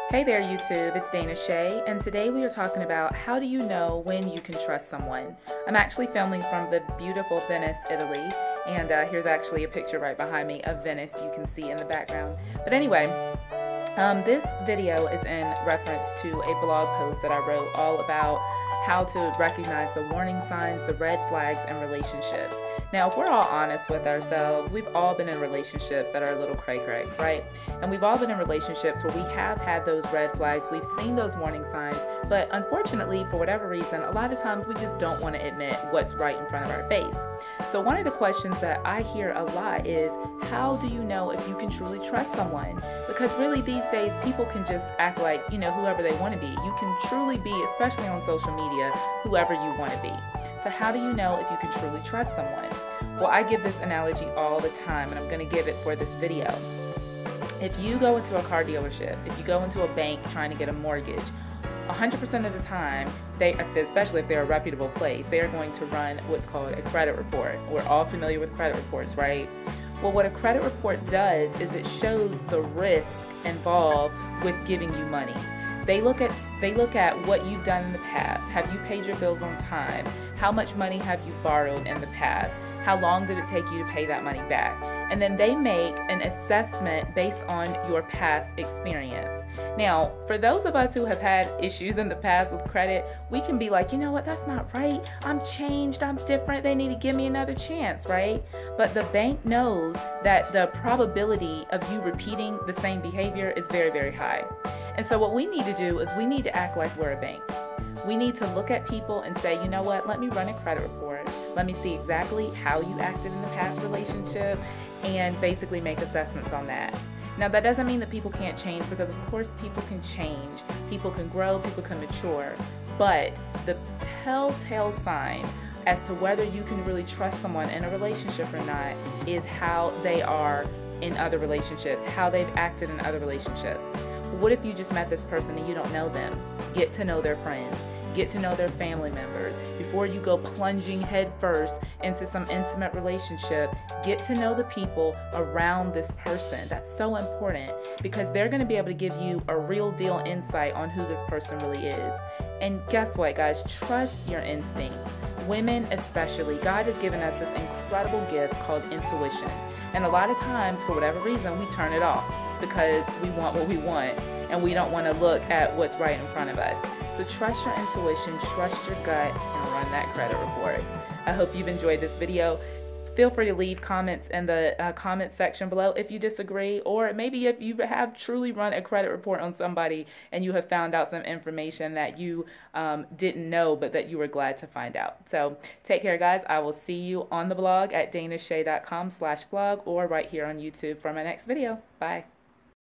Hey there YouTube, it's Dana Shay, and today we are talking about how do you know when you can trust someone. I'm actually filming from the beautiful Venice, Italy, and here's actually a picture right behind me of Venice you can see in the background. But anyway, this video is in reference to a blog post that I wrote all about how to recognize the warning signs, the red flags in relationships. Now, if we're all honest with ourselves, we've all been in relationships that are a little cray-cray, right? And we've all been in relationships where we have had those red flags, we've seen those warning signs, but unfortunately, for whatever reason, a lot of times we just don't want to admit what's right in front of our face. So one of the questions that I hear a lot is, how do you know if you can truly trust someone? Because really these days, people can just act like, whoever they want to be. You can truly be, especially on social media, whoever you want to be. So how do you know if you can truly trust someone? Well, I give this analogy all the time, and I'm going to give it for this video. If you go into a car dealership, if you go into a bank trying to get a mortgage, 100% of the time, especially if they're a reputable place, they're going to run what's called a credit report. We're all familiar with credit reports, right? Well, what a credit report does is it shows the risk involved with giving you money. They look at what you've done in the past. Have you paid your bills on time? How much money have you borrowed in the past? How long did it take you to pay that money back? And then they make an assessment based on your past experience. Now, for those of us who have had issues in the past with credit, we can be like, you know what, that's not right. I'm changed, I'm different, they need to give me another chance, right? But the bank knows that the probability of you repeating the same behavior is very, very high. And so what we need to do is we need to act like we're a bank. We need to look at people and say, you know what, let me run a credit report. Let me see exactly how you acted in the past relationship and basically make assessments on that. Now, that doesn't mean that people can't change, because of course people can change, people can grow, people can mature. But the telltale sign as to whether you can really trust someone in a relationship or not is how they are in other relationships, how they've acted in other relationships. What if you just met this person and you don't know them? Get to know their friends. Get to know their family members. Before you go plunging headfirst into some intimate relationship, get to know the people around this person. That's so important, because they're going to be able to give you a real deal insight on who this person really is. And guess what, guys? Trust your instincts. Women especially, God has given us this incredible gift called intuition. And a lot of times, for whatever reason, we turn it off because we want what we want and we don't want to look at what's right in front of us. So trust your intuition, trust your gut, and run that credit report. I hope you've enjoyed this video. Feel free to leave comments in the comment section below if you disagree, or maybe if you have truly run a credit report on somebody and you have found out some information that you didn't know but that you were glad to find out. So take care, guys. I will see you on the blog at danashay.com/blog or right here on YouTube for my next video. Bye.